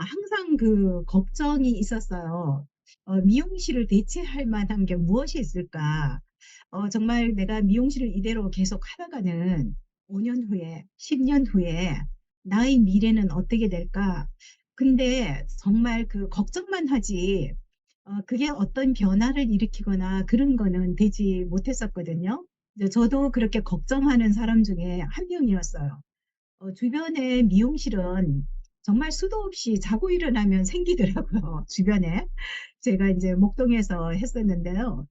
항상 그 걱정이 있었어요. 미용실을 대체할 만한 게 무엇이 있을까? 정말 내가 미용실을 이대로 계속 하다가는 5년 후에, 10년 후에 나의 미래는 어떻게 될까? 근데 정말 그 걱정만 하지, 그게 어떤 변화를 일으키거나 그런 거는 되지 못했었거든요. 이제 저도 그렇게 걱정하는 사람 중에 한 명이었어요. 주변에 미용실은 정말 수도 없이 자고 일어나면 생기더라고요. 주변에. 제가 이제 목동에서 했었는데요.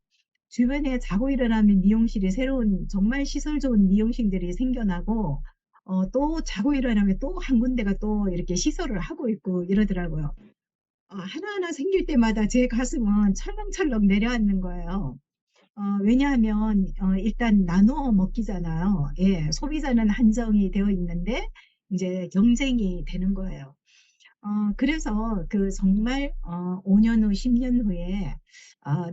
주변에 자고 일어나면 미용실이 새로운 정말 시설 좋은 미용실들이 생겨나고 또 자고 일어나면 또 한 군데가 또 이렇게 시설을 하고 있고 이러더라고요. 하나하나 생길 때마다 제 가슴은 철렁철렁 내려앉는 거예요. 왜냐하면 일단 나누어 먹기잖아요. 예, 소비자는 한정이 되어 있는데 이제 경쟁이 되는 거예요. 그래서 그 정말 5년 후, 10년 후에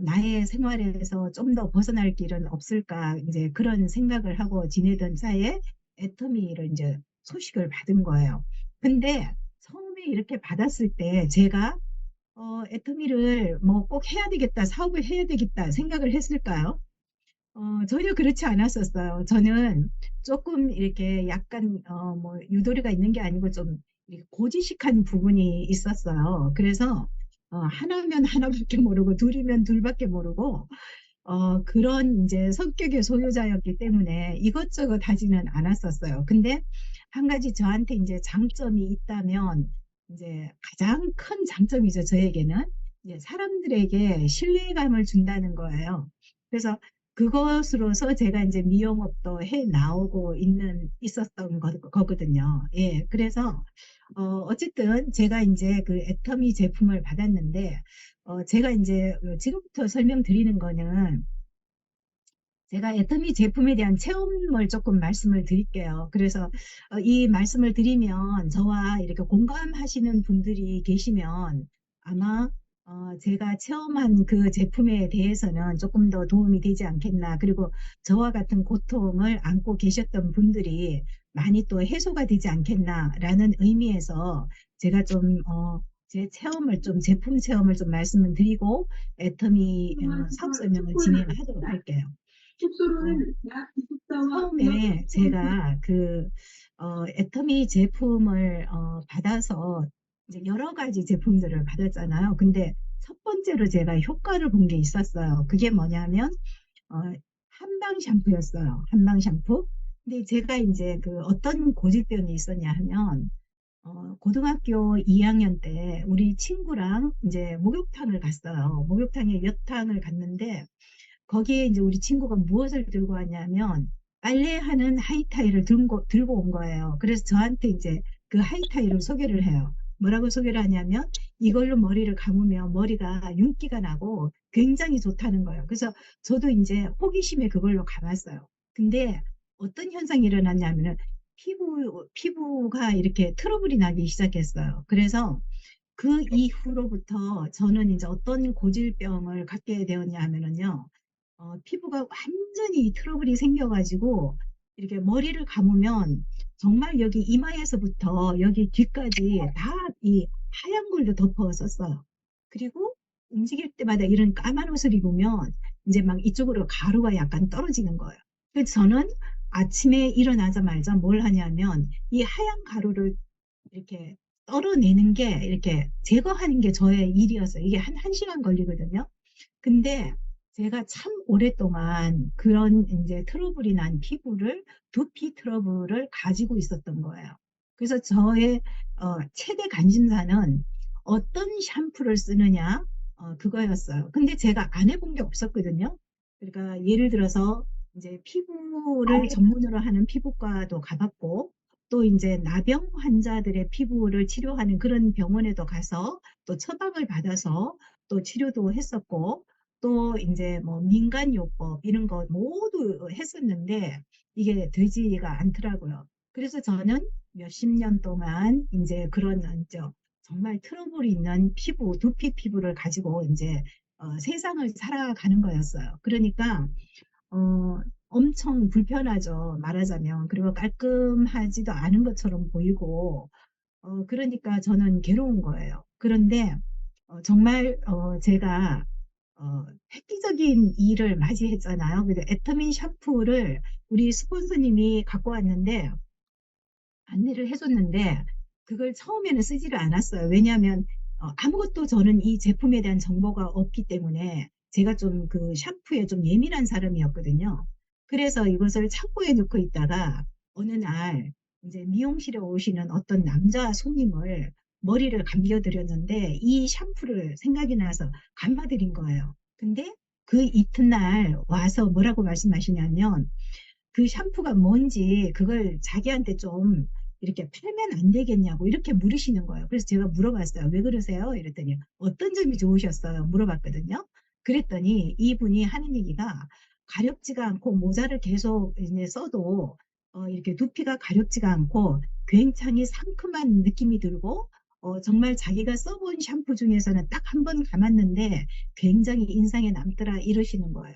나의 생활에서 좀 더 벗어날 길은 없을까 이제 그런 생각을 하고 지내던 사이에 애터미를 이제 소식을 받은 거예요. 근데 처음에 이렇게 받았을 때 제가 애터미를 뭐 꼭 해야 되겠다, 사업을 해야 되겠다 생각을 했을까요? 전혀 그렇지 않았었어요. 저는 조금 이렇게 약간 뭐 유도리가 있는 게 아니고 좀 이렇게 고지식한 부분이 있었어요. 그래서 하나면 하나밖에 모르고 둘이면 둘밖에 모르고 그런 이제 성격의 소유자였기 때문에 이것저것 하지는 않았었어요. 근데 한 가지 저한테 이제 장점이 있다면 이제 가장 큰 장점이죠. 저에게는 이제 사람들에게 신뢰감을 준다는 거예요. 그래서 그것으로서 제가 이제 미용업도 해 나오고 있었던 거거든요. 예. 그래서, 어쨌든 제가 이제 그 애터미 제품을 받았는데, 제가 이제 지금부터 설명드리는 거는 제가 애터미 제품에 대한 체험을 조금 말씀을 드릴게요. 그래서 이 말씀을 드리면 저와 이렇게 공감하시는 분들이 계시면 아마 제가 체험한 그 제품에 대해서는 조금 더 도움이 되지 않겠나. 그리고 저와 같은 고통을 안고 계셨던 분들이 많이 또 해소가 되지 않겠나라는 의미에서 제가 좀 제 체험을 좀 제품 체험을 좀 말씀을 드리고 애터미 사업 설명을 진행하도록 할게요. 어, 숙소로는 약 24와 처음에 제가 그 애터미 제품을 받아서 이제 여러 가지 제품들을 받았잖아요. 근데 첫 번째로 제가 효과를 본 게 있었어요. 그게 뭐냐면 어, 한방 샴푸였어요. 한방 샴푸. 근데 제가 이제 그 어떤 고질병이 있었냐 하면 고등학교 2학년 때 우리 친구랑 이제 목욕탕을 갔어요. 목욕탕에 몇 탕을 갔는데 거기에 이제 우리 친구가 무엇을 들고 왔냐면 빨래하는 하이타이를 들고 온 거예요. 그래서 저한테 이제 그 하이타이를 소개를 해요. 뭐라고 소개를 하냐면 이걸로 머리를 감으면 머리가 윤기가 나고 굉장히 좋다는 거예요. 그래서 저도 이제 호기심에 그걸로 감았어요. 근데 어떤 현상이 일어났냐면은 피부가 이렇게 트러블이 나기 시작했어요. 그래서 그 이후로부터 저는 이제 어떤 고질병을 갖게 되었냐 하면은요, 피부가 완전히 트러블이 생겨가지고, 이렇게 머리를 감으면 정말 여기 이마에서부터 여기 뒤까지 다 이 하얀 걸로 덮었었어요. 그리고 움직일 때마다 이런 까만 옷을 입으면 이제 막 이쪽으로 가루가 약간 떨어지는 거예요. 그래서 저는 아침에 일어나자마자 뭘 하냐면 이 하얀 가루를 이렇게 떨어내는 게 이렇게 제거하는 게 저의 일이었어요. 이게 한 시간 걸리거든요. 근데 제가 참 오랫동안 그런 이제 트러블이 난 두피 트러블을 가지고 있었던 거예요. 그래서 저의 최대 관심사는 어떤 샴푸를 쓰느냐, 그거였어요. 근데 제가 안 해본 게 없었거든요. 그러니까 예를 들어서 이제 피부를 전문으로 하는 피부과도 가봤고, 또 이제 나병 환자들의 피부를 치료하는 그런 병원에도 가서 또 처방을 받아서 또 치료도 했었고, 또 이제 뭐 민간요법 이런 거 모두 했었는데 이게 되지가 않더라고요. 그래서 저는 몇십 년 동안 이제 그런 이제 정말 트러블이 있는 두피 피부를 가지고 이제 세상을 살아가는 거였어요. 그러니까 엄청 불편하죠. 말하자면. 그리고 깔끔하지도 않은 것처럼 보이고 그러니까 저는 괴로운 거예요. 그런데 정말 제가 획기적인 일을 맞이했잖아요. 그래서 애터미 샴푸를 우리 스폰서님이 갖고 왔는데 안내를 해줬는데 그걸 처음에는 쓰지를 않았어요. 왜냐하면 아무것도 저는 이 제품에 대한 정보가 없기 때문에 제가 좀 그 샴푸에 좀 예민한 사람이었거든요. 그래서 이것을 창고에 넣고 있다가 어느 날 이제 미용실에 오시는 어떤 남자 손님을 머리를 감겨드렸는데 이 샴푸를 생각이 나서 감아드린 거예요. 근데 그 이튿날 와서 뭐라고 말씀하시냐면 그 샴푸가 뭔지 그걸 자기한테 좀 이렇게 팔면 안 되겠냐고 이렇게 물으시는 거예요. 그래서 제가 물어봤어요. 왜 그러세요? 이랬더니 어떤 점이 좋으셨어요? 물어봤거든요. 그랬더니 이분이 하는 얘기가 가렵지가 않고 모자를 계속 이제 써도 이렇게 두피가 가렵지가 않고 굉장히 상큼한 느낌이 들고 정말 자기가 써본 샴푸 중에서는 딱 한 번 감았는데 굉장히 인상에 남더라 이러시는 거예요.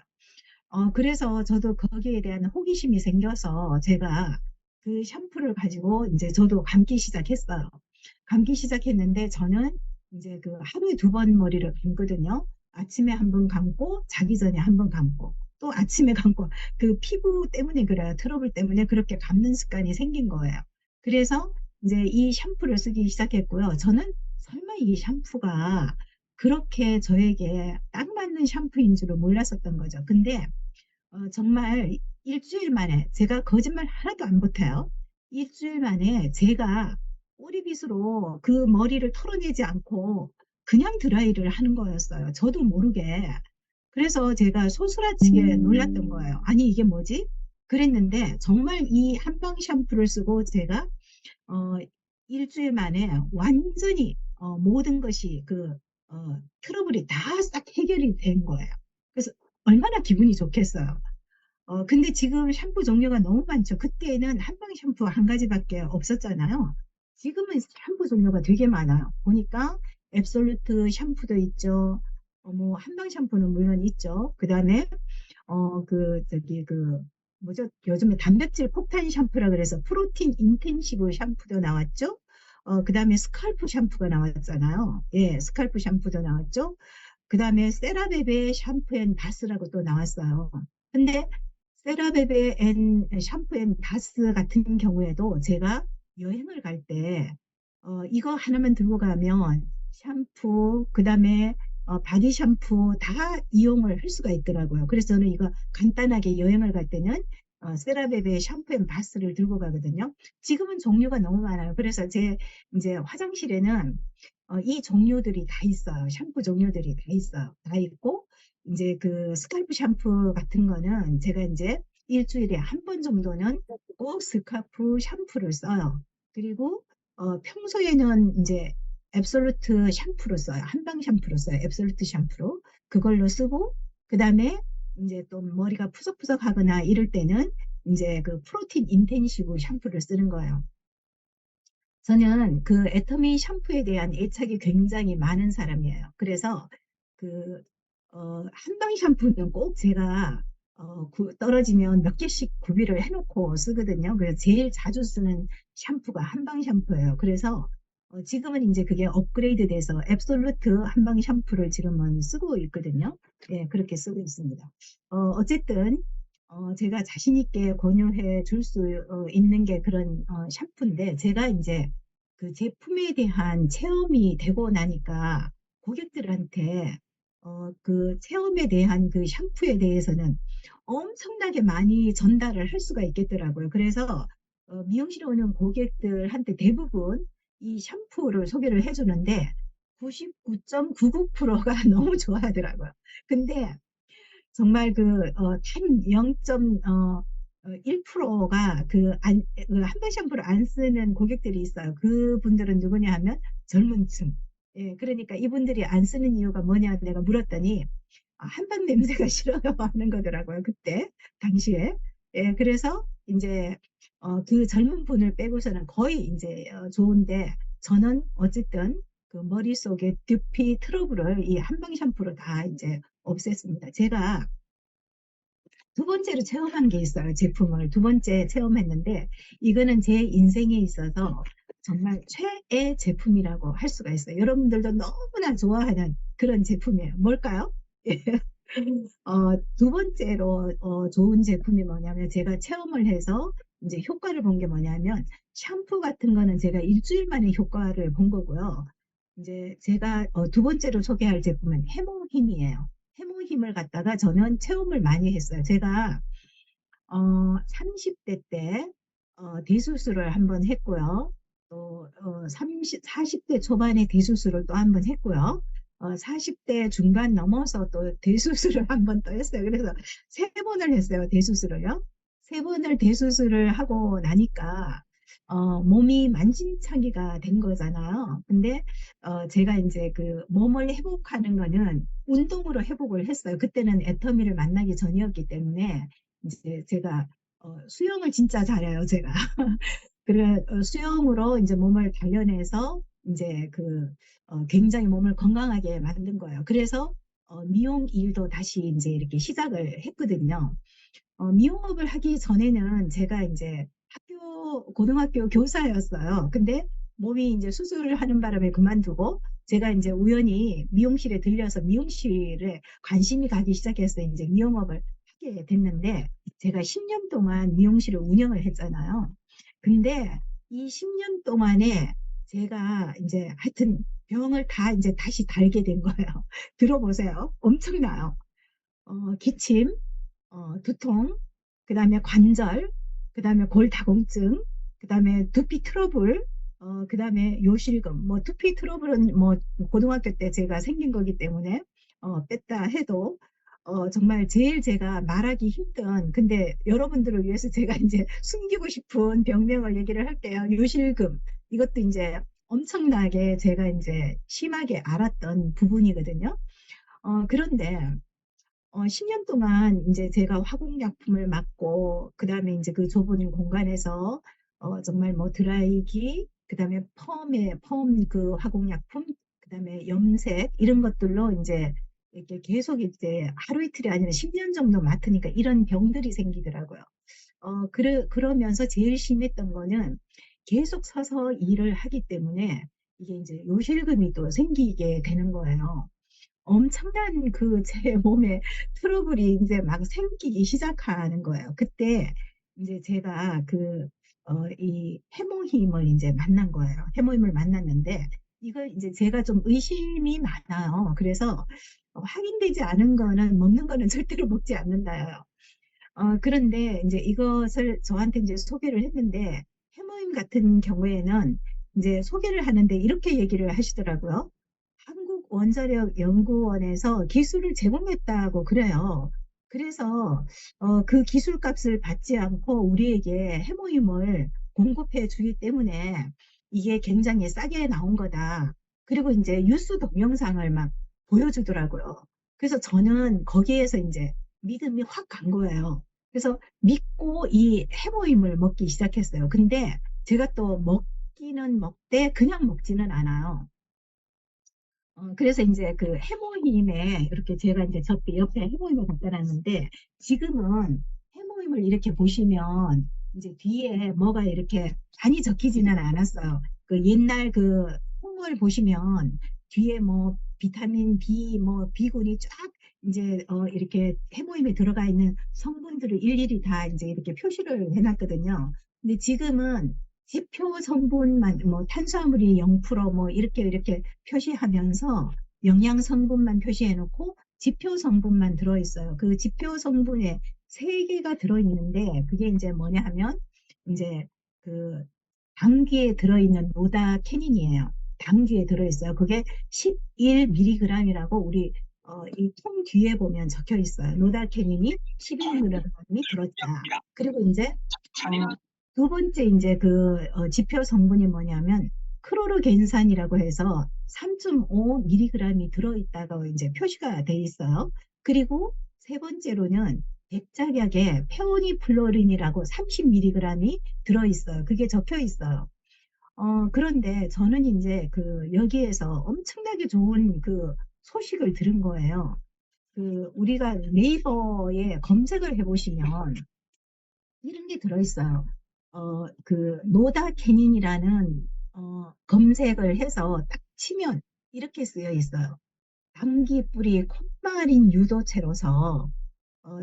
그래서 저도 거기에 대한 호기심이 생겨서 제가 그 샴푸를 가지고 이제 저도 감기 시작했어요. 감기 시작했는데 저는 이제 그 하루에 2번 머리를 감거든요. 아침에 1번 감고 자기 전에 1번 감고 또 아침에 감고 그 피부 때문에 그래요. 트러블 때문에 그렇게 감는 습관이 생긴 거예요. 그래서 이제 이 샴푸를 쓰기 시작했고요. 저는 설마 이 샴푸가 그렇게 저에게 딱 맞는 샴푸인 줄은 몰랐었던 거죠. 근데 정말 일주일 만에 제가 거짓말 하나도 안 못해요. 일주일 만에 제가 꼬리빗으로 그 머리를 털어내지 않고 그냥 드라이를 하는 거였어요. 저도 모르게. 그래서 제가 소스라치게 놀랐던 거예요. 아니 이게 뭐지? 그랬는데 정말 이 한방 샴푸를 쓰고 제가 어, 일주일 만에 완전히 모든 것이 그 트러블이 다 싹 해결이 된 거예요. 그래서 얼마나 기분이 좋겠어요. 근데 지금 샴푸 종류가 너무 많죠. 그때는 한방 샴푸 한 가지밖에 없었잖아요. 지금은 샴푸 종류가 되게 많아요. 보니까 앱솔루트 샴푸도 있죠. 뭐 한방 샴푸는 물론 있죠. 그다음에 뭐죠? 요즘에 단백질 폭탄 샴푸라 그래서 프로틴 인텐시브 샴푸도 나왔죠. 그다음에 스칼프 샴푸가 나왔잖아요. 예, 스칼프 샴푸도 나왔죠. 그다음에 세라베베 샴푸 앤 바스라고 또 나왔어요. 근데 세라베베 앤 샴푸 앤 바스 같은 경우에도 제가 여행을 갈 때 이거 하나만 들고 가면 샴푸, 그다음에 바디 샴푸 다 이용을 할 수가 있더라고요. 그래서 저는 이거 간단하게 여행을 갈 때는 세라베베 샴푸 앤 바스를 들고 가거든요. 지금은 종류가 너무 많아요. 그래서 제 이제 화장실에는 이 종류들이 다 있어요. 샴푸 종류들이 다 있어요. 다 있고 이제 그 스칼프 샴푸 같은 거는 제가 이제 일주일에 1번 정도는 꼭 스칼프 샴푸를 써요. 그리고 평소에는 이제 앱솔루트 샴푸로 써요. 한방 샴푸로 써요. 앱솔루트 샴푸로. 그걸로 쓰고, 그 다음에 이제 또 머리가 푸석푸석 하거나 이럴 때는 이제 그 프로틴 인텐시브 샴푸를 쓰는 거예요. 저는 그 애터미 샴푸에 대한 애착이 굉장히 많은 사람이에요. 그래서 그 한방 샴푸는 꼭 제가 떨어지면 몇 개씩 구비를 해놓고 쓰거든요. 그래서 제일 자주 쓰는 샴푸가 한방 샴푸예요. 그래서 지금은 이제 그게 업그레이드 돼서 앱솔루트 한방 샴푸를 지금은 쓰고 있거든요. 예, 그렇게 쓰고 있습니다. 어쨌든 제가 자신 있게 권유해 줄 수 있는 게 그런 샴푸인데 제가 이제 그 제품에 대한 체험이 되고 나니까 고객들한테 그 체험에 대한 그 샴푸에 대해서는 엄청나게 많이 전달을 할 수가 있겠더라고요. 그래서 미용실에 오는 고객들한테 대부분 이 샴푸를 소개를 해주는데 99.99%가 너무 좋아하더라고요. 근데 정말 단 0.1%가 그 한방 샴푸를 안 쓰는 고객들이 있어요. 그분들은 누구냐 하면 젊은 층. 예, 그러니까 이분들이 안 쓰는 이유가 뭐냐 내가 물었더니 한방 냄새가 싫어요 하는 거더라고요. 그때 당시에. 예, 그래서 이제 그 젊은 분을 빼고서는 거의 이제 좋은데 저는 어쨌든 그 머릿속에 두피 트러블을 이 한방 샴푸로 다 이제 없앴습니다. 제가 2번째로 체험한 게 있어요. 제품을 2번째 체험했는데 이거는 제 인생에 있어서 정말 최애 제품이라고 할 수가 있어요. 여러분들도 너무나 좋아하는 그런 제품이에요. 뭘까요? 두 번째로 좋은 제품이 뭐냐면 제가 체험을 해서 이제 효과를 본 게 뭐냐면 샴푸 같은 거는 제가 일주일 만에 효과를 본 거고요. 이제 제가 두 번째로 소개할 제품은 해모힘이에요. 해모힘을 갖다가 저는 체험을 많이 했어요. 제가 30대 때 대수술을 한번 했고요. 또 40대 초반에 대수술을 또 한번 했고요. 40대 중반 넘어서 또 대수술을 한번 또 했어요. 그래서 세 번을 했어요, 대수술을요. 세 번을 대수술을 하고 나니까 몸이 만신창이가 된 거잖아요. 근데 제가 이제 그 몸을 회복하는 거는 운동으로 회복을 했어요. 그때는 애터미를 만나기 전이었기 때문에 이제 제가 수영을 진짜 잘해요, 제가. 그래, 수영으로 이제 몸을 단련해서 이제 굉장히 몸을 건강하게 만든 거예요. 그래서 미용 일도 다시 이제 이렇게 시작을 했거든요. 미용업을 하기 전에는 제가 이제 고등학교 교사였어요. 근데 몸이 이제 수술을 하는 바람에 그만두고 제가 이제 우연히 미용실에 들려서 미용실에 관심이 가기 시작해서 이제 미용업을 하게 됐는데 제가 10년 동안 미용실을 운영을 했잖아요. 근데 이 10년 동안에 제가 이제 하여튼 병을 다 이제 다시 달게 된 거예요. 들어보세요. 엄청나요. 기침, 두통, 그 다음에 관절, 그 다음에 골다공증, 그 다음에 두피 트러블, 그 다음에 요실금. 뭐 두피 트러블은 뭐 고등학교 때 제가 생긴 거기 때문에 뺐다 해도 정말 제일 제가 말하기 힘든 근데 여러분들을 위해서 제가 이제 숨기고 싶은 병명을 얘기를 할게요. 요실금. 이것도 이제 엄청나게 제가 이제 심하게 알았던 부분이거든요. 그런데 10년 동안 이제 제가 화공약품을 맡고, 그 다음에 이제 그 좁은 공간에서 정말 뭐 드라이기, 그 다음에 펌 그 화공약품, 그 다음에 염색, 이런 것들로 이제 이렇게 계속 이제 하루 이틀이 아니라 10년 정도 맡으니까 이런 병들이 생기더라고요. 그러면서 제일 심했던 거는 계속 서서 일을 하기 때문에 이게 이제 요실금이 또 생기게 되는 거예요. 엄청난 그 제 몸에 트러블이 이제 막 생기기 시작하는 거예요. 그때 이제 제가 이 해모힘을 이제 만난 거예요. 해모힘을 만났는데 이걸 이제 제가 좀 의심이 많아요. 그래서 확인되지 않은 거는 먹는 거는 절대로 먹지 않는다요. 그런데 이제 이것을 저한테 이제 소개를 했는데 해모임 같은 경우에는 이제 소개를 하는데 이렇게 얘기를 하시더라고요. 한국원자력연구원에서 기술을 제공했다고 그래요. 그래서 그 기술값을 받지 않고 우리에게 해모임을 공급해 주기 때문에 이게 굉장히 싸게 나온 거다. 그리고 이제 뉴스 동영상을 막 보여주더라고요. 그래서 저는 거기에서 이제 믿음이 확 간 거예요. 그래서 믿고 이 해모임을 먹기 시작했어요. 근데 제가 또 먹기는 먹되 그냥 먹지는 않아요. 그래서 이제 그 해모임에 이렇게 제가 이제 옆에 해모임을 갖다 놨는데 지금은 해모임을 이렇게 보시면 이제 뒤에 뭐가 이렇게 많이 적히지는 않았어요. 그 옛날 그 홍보를 보시면 뒤에 뭐 비타민 B, 뭐 B군이 쫙 이제 이렇게 해모임에 들어가 있는 성분들을 일일이 다 이제 이렇게 표시를 해놨거든요. 근데 지금은 지표 성분만 뭐 탄수화물이 0%뭐 이렇게 표시하면서 영양 성분만 표시해 놓고 지표 성분만 들어 있어요. 그 지표 성분에 세 개가 들어 있는데 그게 이제 뭐냐 하면 이제 그 당귀에 들어 있는 노다캐닌이에요. 당귀에 들어 있어요. 그게 11mg이라고 우리 이 통 뒤에 보면 적혀 있어요. 노다캐닌이 11mg이 들었다. 그리고 이제 어, 두 번째 이제 지표 성분이 뭐냐면 크로르겐산이라고 해서 3.5mg이 들어있다가 이제 표시가 돼 있어요. 그리고 세 번째로는 백작약에 페오니플로린이라고 30mg이 들어있어요. 그게 적혀 있어요. 그런데 저는 이제 여기에서 엄청나게 좋은 그 소식을 들은 거예요. 우리가 네이버에 검색을 해보시면 이런 게 들어있어요. 노다캐닌이라는 검색을 해서 딱 치면 이렇게 쓰여 있어요. 당귀 뿌리 콧마린 유도체로서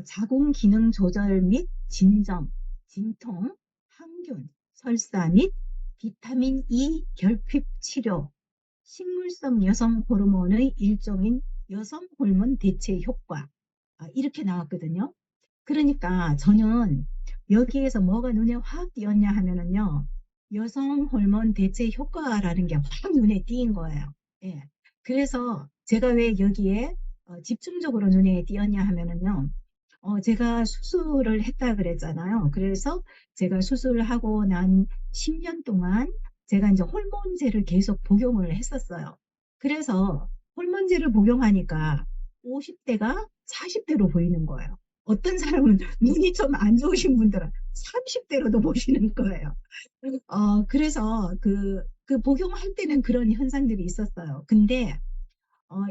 자궁 기능 조절 및 진정, 진통, 항균, 설사 및 비타민 E 결핍 치료, 식물성 여성 호르몬의 일종인 여성 호르몬 대체 효과. 이렇게 나왔거든요. 그러니까 저는 여기에서 뭐가 눈에 확 띄었냐 하면은요, 여성 호르몬 대체 효과라는 게 확 눈에 띄인 거예요. 예. 그래서 제가 왜 여기에 집중적으로 눈에 띄었냐 하면은요, 제가 수술을 했다 그랬잖아요. 그래서 제가 수술하고 난 10년 동안 제가 이제 호르몬제를 계속 복용을 했었어요. 그래서 호르몬제를 복용하니까 50대가 40대로 보이는 거예요. 어떤 사람은 눈이 좀 안 좋으신 분들은 30대로도 보시는 거예요. 그래서 그 복용할 때는 그런 현상들이 있었어요. 근데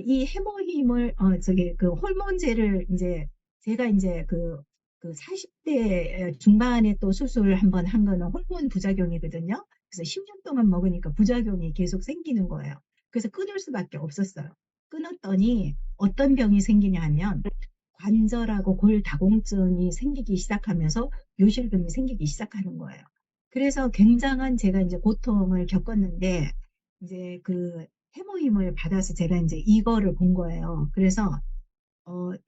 이 해모힘을 저기 그 호르몬제를 이제 제가 이제 그 40대 중반에 또 수술을 한번 한 거는 호르몬 부작용이거든요. 그래서 10년 동안 먹으니까 부작용이 계속 생기는 거예요. 그래서 끊을 수밖에 없었어요. 끊었더니 어떤 병이 생기냐 하면 관절하고 골다공증이 생기기 시작하면서 요실금이 생기기 시작하는 거예요. 그래서 굉장한 제가 이제 고통을 겪었는데 이제 그 해모임을 받아서 제가 이제 이거를 본 거예요. 그래서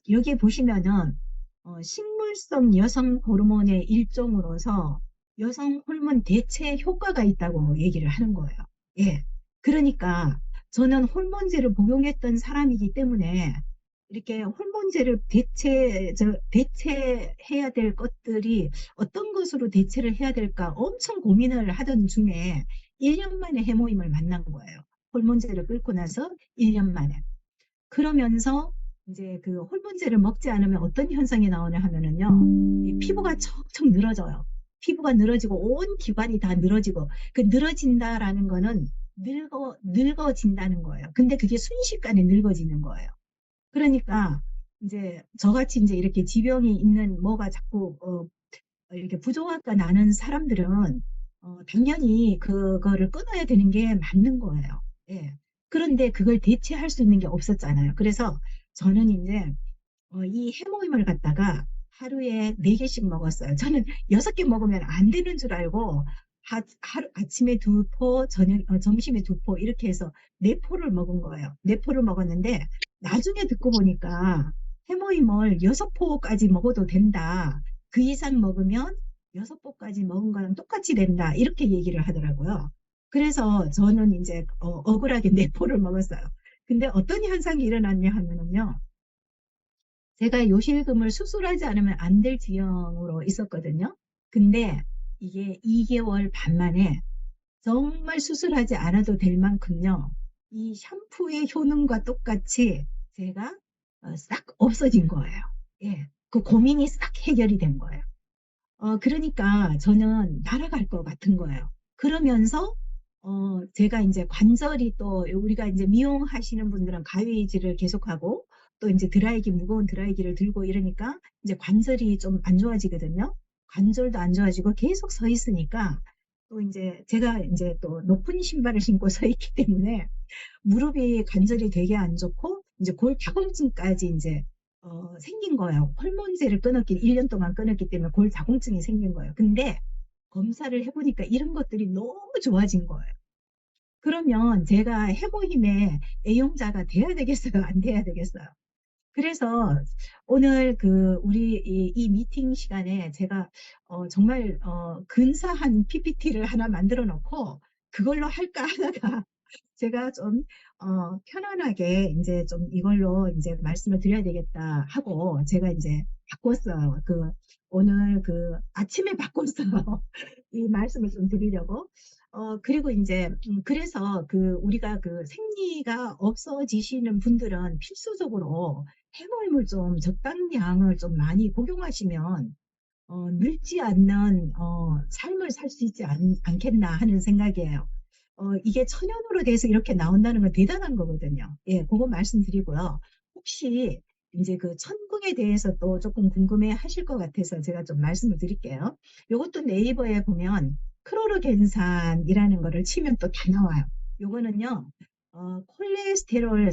여기 보시면은 식물성 여성 호르몬의 일종으로서 여성 호르몬 대체 효과가 있다고 얘기를 하는 거예요. 예. 그러니까 저는 호르몬제를 복용했던 사람이기 때문에 이렇게 호르몬제를 대체해야 될 것들이 어떤 것으로 대체를 해야 될까 엄청 고민을 하던 중에 1년 만에 해모임을 만난 거예요. 호르몬제를 끊고 나서 1년 만에. 그러면서 이제 그 호르몬제를 먹지 않으면 어떤 현상이 나오냐 하면은요, 이 피부가 척척 늘어져요. 피부가 늘어지고 온 기관이 다 늘어지고 그 늘어진다라는 거는 늙어진다는 거예요. 근데 그게 순식간에 늙어지는 거예요. 그러니까 이제 저같이 이제 이렇게 지병이 있는 뭐가 자꾸 이렇게 부종학과 나는 사람들은 당연히 그거를 끊어야 되는 게 맞는 거예요. 예. 그런데 그걸 대체할 수 있는 게 없었잖아요. 그래서 저는 이제 이 해모임을 갖다가 하루에 4개씩 먹었어요. 저는 6개 먹으면 안 되는 줄 알고 하루 아침에 2포, 점심에 2포 이렇게 해서 4포를 먹은 거예요. 4포를 먹었는데 나중에 듣고 보니까 해모임을 6포까지 먹어도 된다. 그 이상 먹으면 6포까지 먹은 거랑 똑같이 된다. 이렇게 얘기를 하더라고요. 그래서 저는 이제 억울하게 4포를 먹었어요. 근데 어떤 현상이 일어났냐 하면은요. 제가 요실금을 수술하지 않으면 안 될 지경으로 있었거든요. 근데 이게 2개월 반 만에 정말 수술하지 않아도 될 만큼요. 이 샴푸의 효능과 똑같이 제가 싹 없어진 거예요. 예. 그 고민이 싹 해결이 된 거예요. 그러니까 저는 날아갈 것 같은 거예요. 그러면서 제가 이제 관절이 또 우리가 이제 미용하시는 분들은 가위질을 계속하고 또 이제 드라이기 무거운 드라이기를 들고 이러니까 이제 관절이 좀 안 좋아지거든요. 관절도 안 좋아지고 계속 서 있으니까 또 이제 제가 이제 또 높은 신발을 신고 서 있기 때문에 무릎이 관절이 되게 안 좋고 이제 골다공증까지 이제 생긴 거예요. 호르몬제를 끊었기 1년 동안 끊었기 때문에 골다공증이 생긴 거예요. 근데 검사를 해보니까 이런 것들이 너무 좋아진 거예요. 그러면 제가 해모힘의 애용자가 돼야 되겠어요? 안 돼야 되겠어요? 그래서 오늘 우리 이 미팅 시간에 제가 정말 근사한 PPT를 하나 만들어 놓고 그걸로 할까 하다가 제가 좀 편안하게 이제 좀 이걸로 이제 말씀을 드려야 되겠다 하고 제가 이제 바꿨어요. 오늘 아침에 바꿨어요. 이 말씀을 좀 드리려고. 그리고 이제 그래서 우리가 생리가 없어지시는 분들은 필수적으로 해모임을 좀 적당량을 좀 많이 복용하시면 늙지 않는 삶을 살 수 있지 않겠나 하는 생각이에요. 이게 천연으로 돼서 이렇게 나온다는 건 대단한 거거든요. 예, 그거 말씀드리고요. 혹시 이제 그 천궁에 대해서 또 조금 궁금해 하실 것 같아서 제가 좀 말씀을 드릴게요. 이것도 네이버에 보면 크로르겐산이라는 거를 치면 또 다 나와요. 요거는요, 콜레스테롤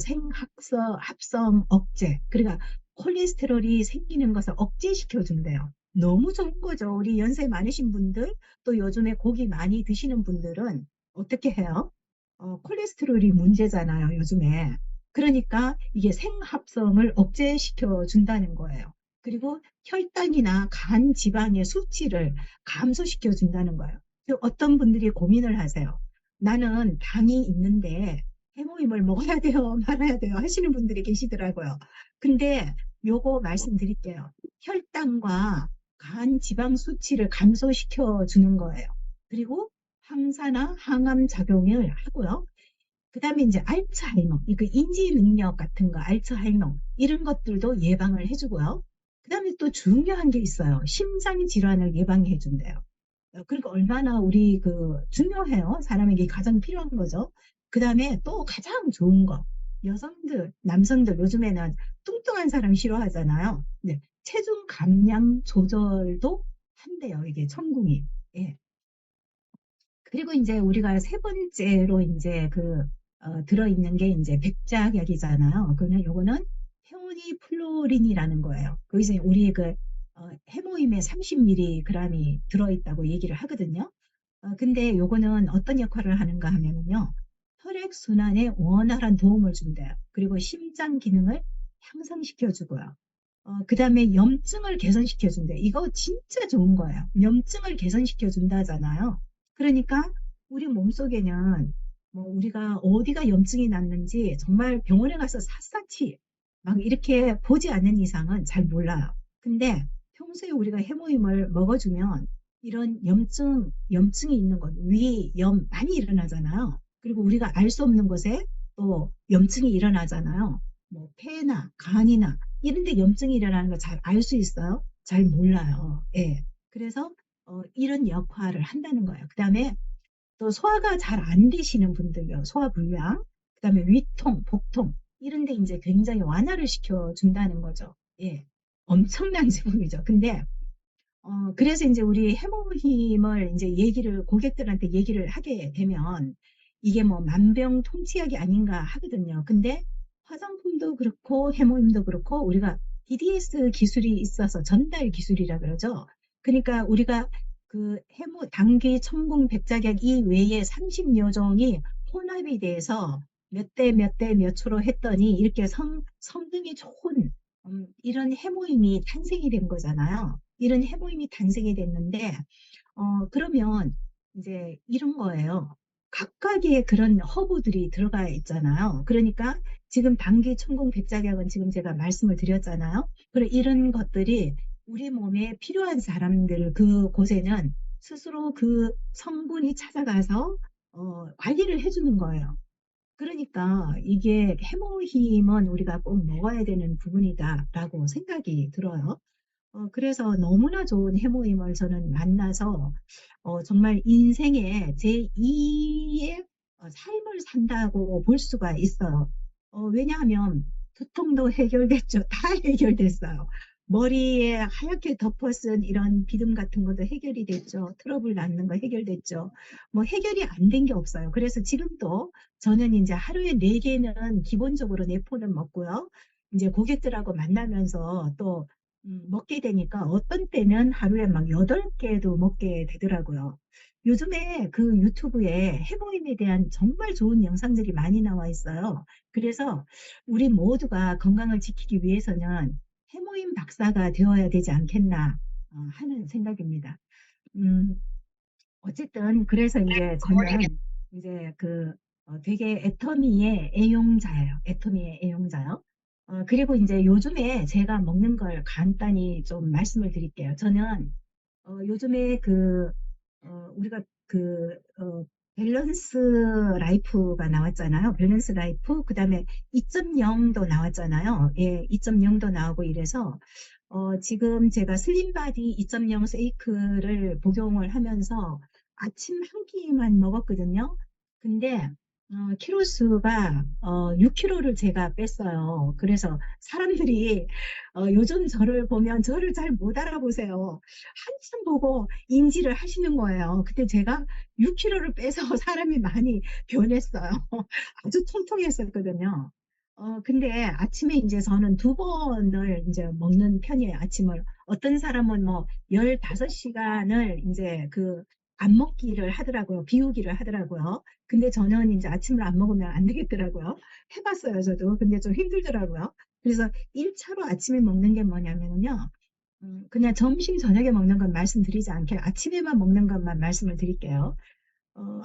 합성 억제. 그러니까 콜레스테롤이 생기는 것을 억제시켜 준대요. 너무 좋은 거죠. 우리 연세 많으신 분들, 또 요즘에 고기 많이 드시는 분들은 어떻게 해요? 콜레스테롤이 문제잖아요, 요즘에. 그러니까 이게 생합성을 억제시켜 준다는 거예요. 그리고 혈당이나 간 지방의 수치를 감소시켜 준다는 거예요. 어떤 분들이 고민을 하세요. 나는 당이 있는데 해모임을 먹어야 돼요, 말아야 돼요 하시는 분들이 계시더라고요. 근데 요거 말씀드릴게요. 혈당과 간 지방 수치를 감소시켜 주는 거예요. 그리고 항산화 항암 작용을 하고요. 그다음에 이제 알츠하이머, 그 인지 능력 같은 거, 알츠하이머 이런 것들도 예방을 해주고요. 그다음에 또 중요한 게 있어요. 심장 질환을 예방해 준대요. 그러니까 얼마나 우리 그 중요해요. 사람에게 가장 필요한 거죠. 그다음에 또 가장 좋은 거, 여성들, 남성들 요즘에는 뚱뚱한 사람 싫어하잖아요. 네, 체중 감량 조절도 한대요. 이게 천궁이. 예. 그리고 이제 우리가 세 번째로 이제 들어있는 게 이제 백작약이잖아요. 그러면 요거는 페오니플로린이라는 거예요. 거기서 우리 해모임에 30mg이 들어있다고 얘기를 하거든요. 근데 요거는 어떤 역할을 하는가 하면은요. 혈액순환에 원활한 도움을 준대요. 그리고 심장 기능을 향상시켜 주고요. 그다음에 염증을 개선시켜 준대. 이거 진짜 좋은 거예요. 염증을 개선시켜 준다잖아요. 그러니까 우리 몸속에는 뭐 우리가 어디가 염증이 났는지 정말 병원에 가서 샅샅이 막 이렇게 보지 않는 이상은 잘 몰라요. 근데 평소에 우리가 해모임을 먹어주면 이런 염증이 있는 곳, 위, 염 많이 일어나잖아요. 그리고 우리가 알 수 없는 곳에 또 염증이 일어나잖아요. 뭐 폐나 간이나 이런 데 염증이 일어나는 거 잘 알 수 있어요? 잘 몰라요. 예. 그래서 이런 역할을 한다는 거예요. 그다음에 또 소화가 잘 안 되시는 분들요. 소화불량, 그다음에 위통, 복통 이런 데 이제 굉장히 완화를 시켜 준다는 거죠. 예. 엄청난 제품이죠. 근데 그래서 이제 우리 해모힘을 이제 고객들한테 얘기를 하게 되면 이게 뭐 만병통치약이 아닌가 하거든요. 근데 화장품도 그렇고 해모힘도 그렇고 우리가 DDS 기술이 있어서 전달 기술이라 그러죠. 그러니까 우리가 당귀, 첨궁, 백작약 이외에 30여 종이 혼합이 돼서 몇 대 몇 대 몇 초로 했더니 이렇게 성능이 좋은 이런 해모임이 탄생이 된 거잖아요. 이런 해모임이 탄생이 됐는데, 그러면 이제 이런 거예요. 각각의 그런 허브들이 들어가 있잖아요. 그러니까 지금 당귀, 천공, 백작약은 지금 제가 말씀을 드렸잖아요. 그리고 이런 것들이 우리 몸에 필요한 사람들 그곳에는 스스로 그 성분이 찾아가서 관리를 해주는 거예요. 그러니까 이게 해모힘은 우리가 꼭 먹어야 되는 부분이다라고 생각이 들어요. 그래서 너무나 좋은 해모임을 저는 만나서 정말 인생의 제2의 삶을 산다고 볼 수가 있어요. 왜냐하면 두통도 해결됐죠. 다 해결됐어요. 머리에 하얗게 덮어쓴 이런 비듬 같은 것도 해결이 됐죠. 트러블 낳는 거 해결됐죠. 뭐 해결이 안 된 게 없어요. 그래서 지금도 저는 이제 하루에 4개는 기본적으로 내포는 먹고요. 이제 고객들하고 만나면서 또 먹게 되니까 어떤 때는 하루에 막 8개도 먹게 되더라고요. 요즘에 그 유튜브에 해모임에 대한 정말 좋은 영상들이 많이 나와 있어요. 그래서 우리 모두가 건강을 지키기 위해서는 해모임 박사가 되어야 되지 않겠나 하는 생각입니다. 음, 어쨌든 그래서 이제 저는 이제 되게 애터미의 애용자예요. 애터미의 애용자요. 그리고 이제 요즘에 제가 먹는 걸 간단히 좀 말씀을 드릴게요. 저는 요즘에 우리가 밸런스 라이프가 나왔잖아요. 밸런스 라이프, 그다음에 2.0도 나왔잖아요. 예, 2.0도 나오고 이래서 지금 제가 슬림바디 2.0 세이크를 복용을 하면서 아침 한 끼만 먹었거든요. 근데 키로수가 6kg를 제가 뺐어요. 그래서 사람들이 요즘 저를 보면 저를 잘 못 알아보세요. 한참 보고 인지를 하시는 거예요. 그때 제가 6kg를 빼서 사람이 많이 변했어요. 아주 통통했었거든요. 근데 아침에 이제 저는 두 번을 이제 먹는 편이에요, 아침을. 어떤 사람은 뭐 15시간을 이제 안 먹기를 하더라고요. 비우기를 하더라고요. 근데 저는 이제 아침을 안 먹으면 안 되겠더라고요. 해봤어요, 저도. 근데 좀 힘들더라고요. 그래서 1차로 아침에 먹는 게 뭐냐면요. 그냥 점심, 저녁에 먹는 건 말씀드리지 않게 아침에만 먹는 것만 말씀을 드릴게요. 어,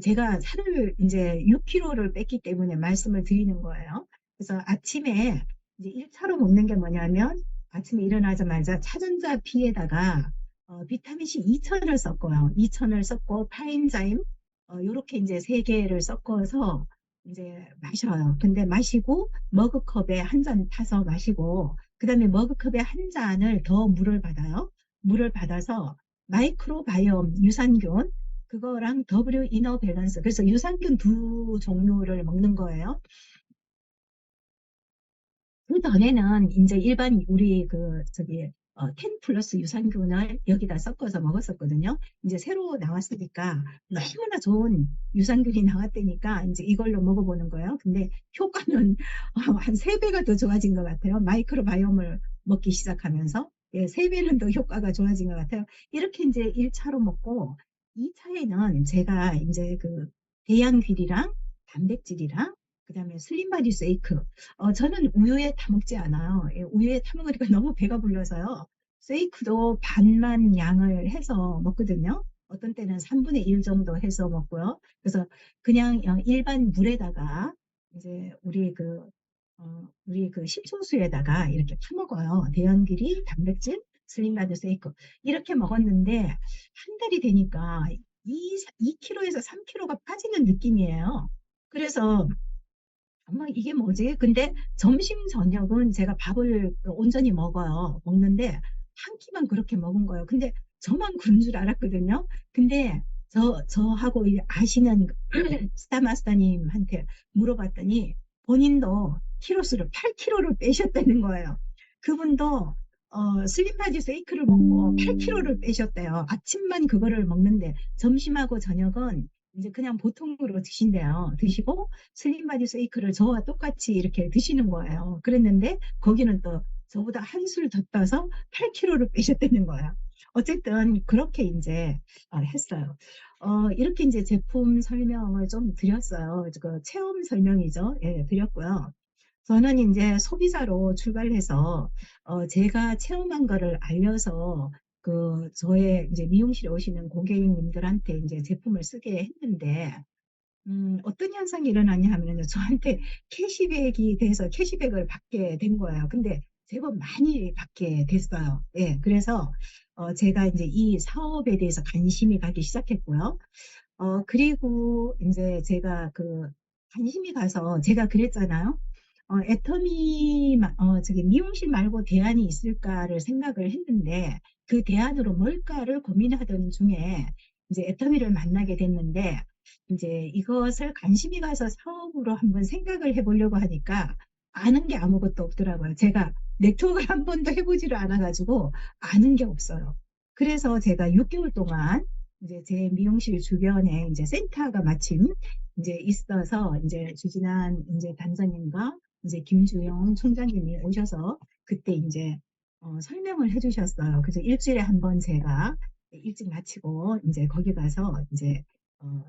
제가 살을 이제 6kg를 뺐기 때문에 말씀을 드리는 거예요. 그래서 아침에 이제 1차로 먹는 게 뭐냐면 아침에 일어나자마자 차전자 피에다가 비타민C 2,000을 섞어요. 2,000을 섞고 파인자임 요렇게 이제 세 개를 섞어서 이제 마셔요. 근데 마시고 머그컵에 한 잔 타서 마시고 그다음에 머그컵에 한 잔을 더 물을 받아요. 물을 받아서 마이크로바이옴 유산균 그거랑 W 이너 밸런스. 그래서 유산균 두 종류를 먹는 거예요. 그 전에는 이제 일반 우리 저기 10 플러스 유산균을 여기다 섞어서 먹었었거든요. 이제 새로 나왔으니까 너무나 좋은 유산균이 나왔다니까 이제 이걸로 먹어보는 거예요. 근데 효과는 한 세배가더 좋아진 것 같아요. 마이크로바이옴을 먹기 시작하면서. 예, 세배는 더 효과가 좋아진 것 같아요. 이렇게 이제 1차로 먹고 2차에는 제가 이제 대양귀리랑 단백질이랑 그다음에 슬림바디 쉐이크 저는 우유에 타먹지 않아요. 예, 우유에 타먹으니까 너무 배가 불러서요. 쉐이크도 반만 양을 해서 먹거든요. 어떤 때는 3분의 1 정도 해서 먹고요. 그래서 그냥 일반 물에다가 이제 우리 심층수에다가 이렇게 타먹어요. 대연길이 단백질, 슬림바디 쉐이크 이렇게 먹었는데 한 달이 되니까 2kg에서 3kg가 빠지는 느낌이에요. 그래서 엄마 이게 뭐지? 근데 점심 저녁은 제가 밥을 온전히 먹어요. 먹는데 한 끼만 그렇게 먹은 거예요. 근데 저만 그런 줄 알았거든요. 근데 저하고 아시는 스타마스터님한테 물어봤더니 본인도 키로수를 8kg를 빼셨다는 거예요. 그분도 슬림바디 쉐이크를 먹고 8kg를 빼셨대요. 아침만 그거를 먹는데 점심하고 저녁은 이제 그냥 보통으로 드신대요. 드시고 슬림바디 쉐이크를 저와 똑같이 이렇게 드시는 거예요. 그랬는데 거기는 또 저보다 한술 더 떠서 8kg를 빼셨다는 거예요. 어쨌든 그렇게 이제 했어요. 이렇게 이제 제품 설명을 좀 드렸어요. 체험 설명이죠. 예, 드렸고요. 저는 이제 소비자로 출발을 해서 제가 체험한 거를 알려서 저의 이제 미용실에 오시는 고객님들한테 이제 제품을 쓰게 했는데 어떤 현상이 일어나냐 하면요. 저한테 캐시백이 돼서 캐시백을 받게 된 거예요. 근데 제법 많이 받게 됐어요. 예, 그래서 제가 이제 이 사업에 대해서 관심이 가기 시작했고요. 그리고 이제 제가 관심이 가서 제가 그랬잖아요. 저기 미용실 말고 대안이 있을까를 생각을 했는데 그 대안으로 뭘까를 고민하던 중에 이제 애터미를 만나게 됐는데 이제 이것을 관심이 가서 사업으로 한번 생각을 해보려고 하니까 아는 게 아무것도 없더라고요. 제가 네트워크를 한 번도 해보지를 않아가지고 아는 게 없어요. 그래서 제가 6개월 동안 이제 제 미용실 주변에 이제 센터가 마침 이제 있어서 이제 주진한 이제 단장님과 이제 김주영 총장님이 오셔서 그때 이제 설명을 해주셨어요. 그래서 일주일에 한 번 제가 일찍 마치고 이제 거기 가서 이제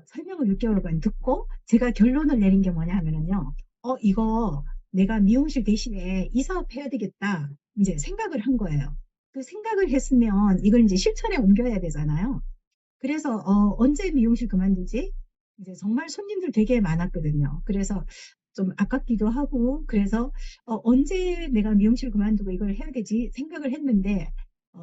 설명을 6개월간 듣고 제가 결론을 내린 게 뭐냐 하면은요. 이거 내가 미용실 대신에 이 사업 해야 되겠다. 이제 생각을 한 거예요. 그 생각을 했으면 이걸 이제 실천에 옮겨야 되잖아요. 그래서 언제 미용실 그만두지? 이제 정말 손님들 되게 많았거든요. 그래서 좀 아깝기도 하고 그래서 언제 내가 미용실 그만두고 이걸 해야 되지 생각을 했는데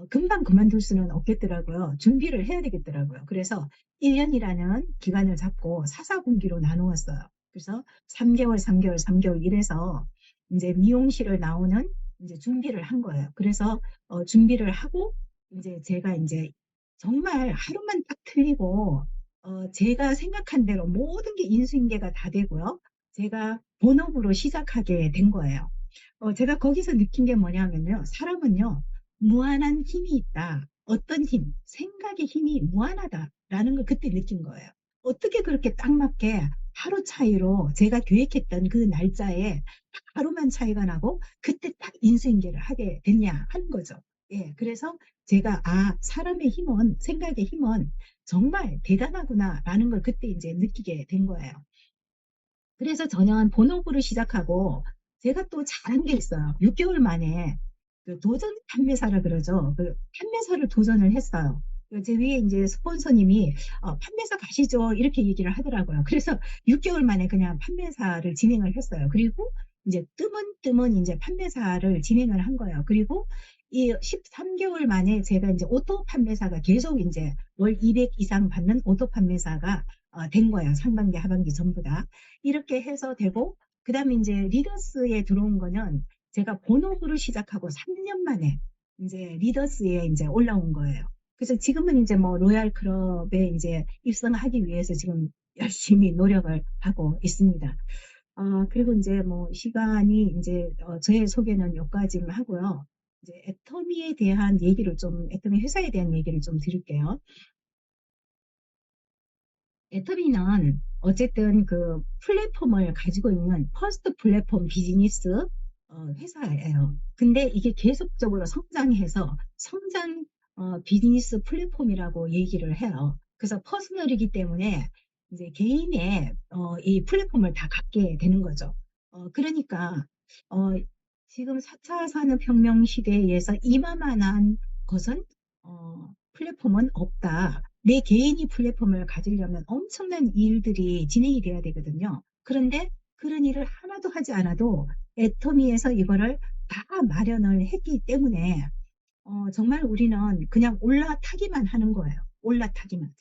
금방 그만둘 수는 없겠더라고요. 준비를 해야 되겠더라고요. 그래서 1년이라는 기간을 잡고 사사분기로 나누었어요. 그래서 3개월, 3개월, 3개월 이래서 이제 미용실을 나오는 이제 준비를 한 거예요. 그래서 준비를 하고 이제 제가 이제 정말 하루만 딱 틀리고 제가 생각한 대로 모든 게 인수인계가 다 되고요. 제가 본업으로 시작하게 된 거예요. 제가 거기서 느낀 게 뭐냐면요. 사람은요, 무한한 힘이 있다. 어떤 힘, 생각의 힘이 무한하다라는 걸 그때 느낀 거예요. 어떻게 그렇게 딱 맞게 하루 차이로 제가 계획했던 그 날짜에 딱 하루만 차이가 나고 그때 딱 인수인계를 하게 됐냐 하는 거죠. 예, 그래서 제가 사람의 힘은, 생각의 힘은 정말 대단하구나라는 걸 그때 이제 느끼게 된 거예요. 그래서 저는 본업으로 시작하고 제가 또 잘한 게 있어요. 6개월 만에 그 도전 판매사라 그러죠. 그 판매사를 도전을 했어요. 제 위에 이제 스폰서님이 판매사 가시죠 이렇게 얘기를 하더라고요. 그래서 6개월 만에 그냥 판매사를 진행을 했어요. 그리고 이제 뜨문뜨문 이제 판매사를 진행을 한 거예요. 그리고 이 13개월 만에 제가 이제 오토 판매사가 계속 이제 월 200 이상 받는 오토 판매사가 된 거예요. 상반기, 하반기 전부 다. 이렇게 해서 되고, 그 다음에 이제 리더스에 들어온 거는 제가 본업으로 시작하고 3년 만에 이제 리더스에 이제 올라온 거예요. 그래서 지금은 이제 뭐 로얄 클럽에 이제 입성하기 위해서 지금 열심히 노력을 하고 있습니다. 그리고 이제 뭐 시간이 이제 저의 소개는 여기까지만 하고요. 이제 애터미에 대한 얘기를 좀, 애터미 회사에 대한 얘기를 좀 드릴게요. 애터미는 어쨌든 그 플랫폼을 가지고 있는 퍼스트 플랫폼 비즈니스 회사예요. 근데 이게 계속적으로 성장해서 성장 비즈니스 플랫폼이라고 얘기를 해요. 그래서 퍼스널이기 때문에 이제 개인의 이 플랫폼을 다 갖게 되는 거죠. 그러니까 어, 지금 4차 산업혁명 시대에서 이만한 것은 플랫폼은 없다. 내 개인이 플랫폼을 가지려면 엄청난 일들이 진행이 돼야 되거든요. 그런데 그런 일을 하나도 하지 않아도 애터미에서 이거를 다 마련을 했기 때문에 정말 우리는 그냥 올라타기만 하는 거예요. 올라타기만.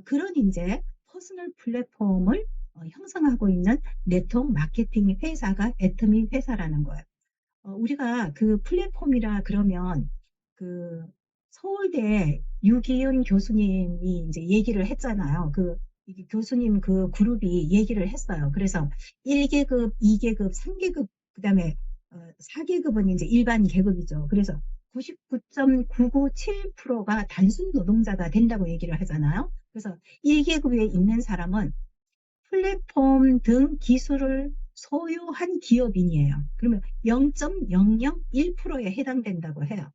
그런 이제 퍼스널 플랫폼을 형성하고 있는 네트워크 마케팅 회사가 애터미 회사라는 거예요. 우리가 그 플랫폼이라 그러면 그 서울대 유기윤 교수님이 이제 얘기를 했잖아요. 이 교수님 그 그룹이 얘기를 했어요. 그래서 1계급, 2계급, 3계급, 그다음에 4계급은 이제 일반 계급이죠. 그래서 99.997%가 단순 노동자가 된다고 얘기를 하잖아요. 그래서 1계급에 있는 사람은 플랫폼 등 기술을 소유한 기업인이에요. 그러면 0.001%에 해당된다고 해요.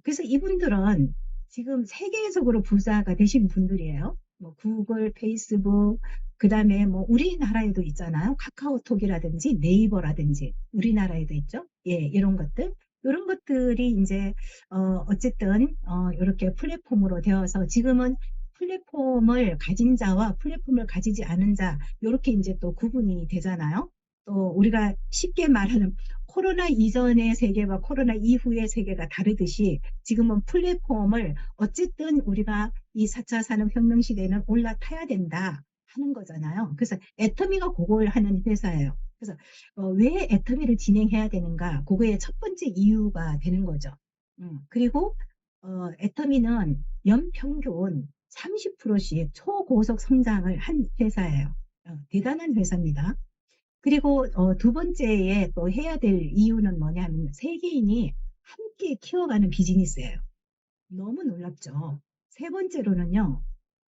그래서 이분들은 지금 세계적으로 부자가 되신 분들이에요. 뭐 구글, 페이스북, 그다음에 뭐 우리나라에도 있잖아요. 카카오톡이라든지 네이버라든지 우리나라에도 있죠. 예, 이런 것들. 이런 것들이 이제 어쨌든 이렇게 플랫폼으로 되어서 지금은 플랫폼을 가진 자와 플랫폼을 가지지 않은 자 이렇게 이제 또 구분이 되잖아요. 또 우리가 쉽게 말하는 코로나 이전의 세계와 코로나 이후의 세계가 다르듯이 지금은 플랫폼을 어쨌든 우리가 이 4차 산업혁명 시대에는 올라타야 된다 하는 거잖아요. 그래서 애터미가 그걸 하는 회사예요. 그래서 왜 애터미를 진행해야 되는가? 그거의 첫 번째 이유가 되는 거죠. 그리고 애터미는 연평균 30%씩 초고속 성장을 한 회사예요. 대단한 회사입니다. 그리고 두 번째에 또 해야 될 이유는 뭐냐면 세계인이 함께 키워가는 비즈니스예요. 너무 놀랍죠. 세 번째로는요.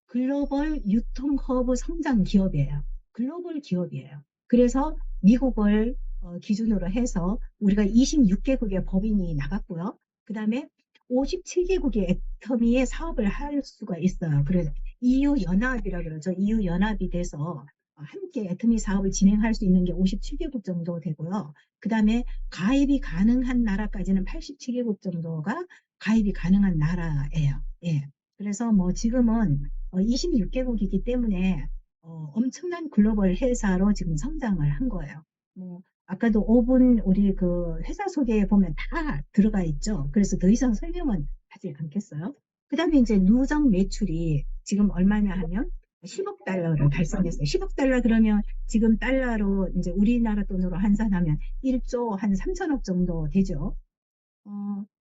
글로벌 유통 허브 성장 기업이에요. 글로벌 기업이에요. 그래서 미국을 기준으로 해서 우리가 26개국의 법인이 나갔고요. 그 다음에 57개국의 애터미의 사업을 할 수가 있어요. 그래서 EU 연합이라 그러죠. EU 연합이 돼서 함께 애터미 사업을 진행할 수 있는 게 57개국 정도 되고요. 그 다음에 가입이 가능한 나라까지는 87개국 정도가 가입이 가능한 나라예요. 예. 그래서 뭐 지금은 26개국이기 때문에 엄청난 글로벌 회사로 지금 성장을 한 거예요. 뭐 아까도 5분 우리 그 회사 소개에 보면 다 들어가 있죠. 그래서 더 이상 설명은 하지 않겠어요. 그다음에 이제 누적 매출이 지금 얼마냐 하면 10억 달러를 달성했어요. 10억 달러 그러면 지금 달러로 이제 우리나라 돈으로 환산하면 1조 한 3천억 정도 되죠.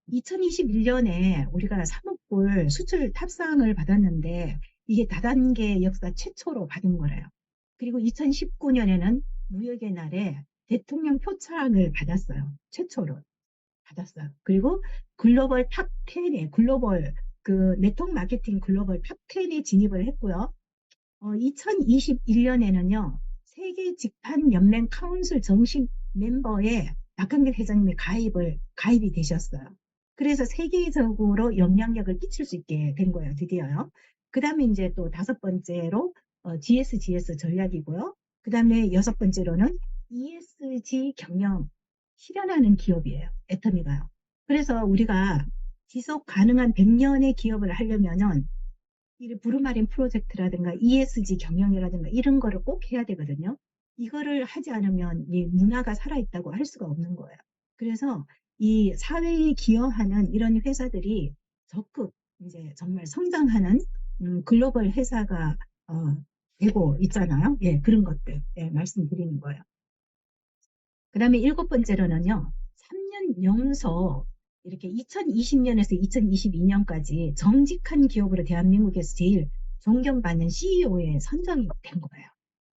2021년에 우리가 3억 불 수출 탑상을 받았는데 이게 다단계 역사 최초로 받은 거래요. 그리고 2019년에는 무역의 날에 대통령 표창을 받았어요. 최초로 받았어요. 그리고 글로벌 탑 10에 글로벌 그 네트워크 마케팅 글로벌 탑 10에 진입을 했고요. 2021년에는요, 세계 직판 연맹 카운슬 정식 멤버에 박한길 회장님이 가입이 되셨어요. 그래서 세계적으로 영향력을 끼칠 수 있게 된 거예요, 드디어요. 그 다음에 이제 또 다섯 번째로 GSGS 전략이고요. 그 다음에 여섯 번째로는 ESG 경영 실현하는 기업이에요, 애터미가요. 그래서 우리가 지속 가능한 100년의 기업을 하려면은 이 부루마린 프로젝트라든가 ESG 경영이라든가 이런 거를 꼭 해야 되거든요. 이거를 하지 않으면 이 문화가 살아있다고 할 수가 없는 거예요. 그래서 이 사회에 기여하는 이런 회사들이 적극 이제 정말 성장하는 글로벌 회사가 어, 되고 있잖아요. 예, 그런 것들 예, 말씀드리는 거예요. 그 다음에 일곱 번째로는요, 3년 연속 이렇게 2020년에서 2022년까지 정직한 기업으로 대한민국에서 제일 존경받는 CEO에 선정이 된 거예요.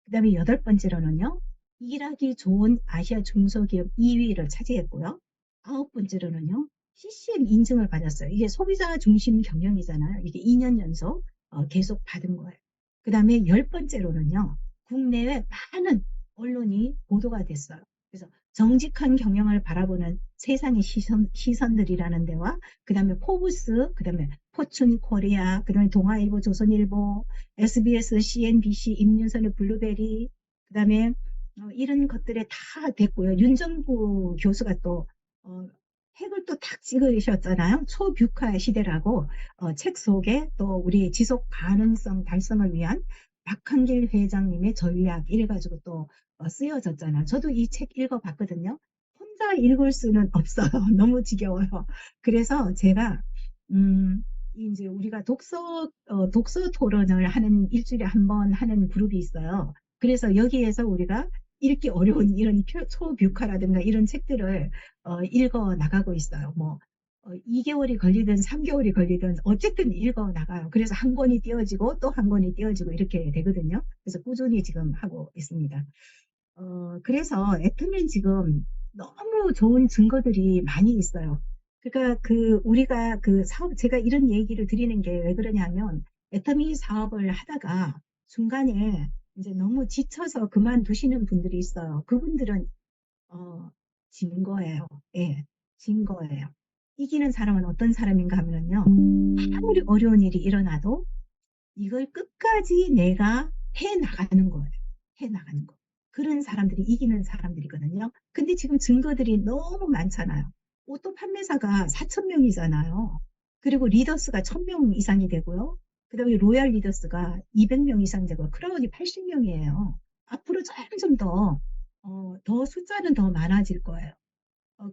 그 다음에 여덟 번째로는요, 일하기 좋은 아시아 중소기업 2위를 차지했고요. 아홉 번째로는요, CCM 인증을 받았어요. 이게 소비자 중심 경영이잖아요. 이게 2년 연속 계속 받은 거예요. 그 다음에 열 번째로는요, 국내외 많은 언론이 보도가 됐어요. 그래서 정직한 경영을 바라보는 세상의 시선들이라는 데와 그다음에 포브스, 그다음에 포춘 코리아, 그다음에 동아일보, 조선일보, SBS, CNBC, 임윤선의 블루베리, 그다음에 이런 것들에 다 됐고요. 윤정구 교수가 또 어, 핵을 또 탁 찍으셨잖아요. 초뷰카 시대라고 책 속에 또 우리 지속 가능성 달성을 위한 박한길 회장님의 전략 이래가지고 또 쓰여졌잖아. 저도 이 책 읽어봤거든요. 혼자 읽을 수는 없어요. 너무 지겨워요. 그래서 제가 이제 우리가 독서 토론을 하는 일주일에 한 번 하는 그룹이 있어요. 그래서 여기에서 우리가 읽기 어려운 이런 초뷰카라든가 이런 책들을 읽어 나가고 있어요. 뭐 2개월이 걸리든 3개월이 걸리든 어쨌든 읽어 나가요. 그래서 한 권이 띄어지고 또 한 권이 띄어지고 이렇게 되거든요. 그래서 꾸준히 지금 하고 있습니다. 그래서 애터미는 지금 너무 좋은 증거들이 많이 있어요. 그러니까 우리가 그 사업, 제가 이런 얘기를 드리는 게 왜 그러냐면, 애터미 사업을 하다가 중간에 이제 너무 지쳐서 그만두시는 분들이 있어요. 그분들은, 어, 진 거예요. 예, 진 거예요. 이기는 사람은 어떤 사람인가 하면요. 아무리 어려운 일이 일어나도 이걸 끝까지 내가 해 나가는 거예요. 해 나가는 거. 그런 사람들이 이기는 사람들이거든요. 근데 지금 증거들이 너무 많잖아요. 오토 판매사가 4천 명이잖아요. 그리고 리더스가 1,000명 이상이 되고요. 그다음에 로얄 리더스가 200명 이상 되고 크라운이 80명이에요. 앞으로 점점 더 숫자는 더 많아질 거예요.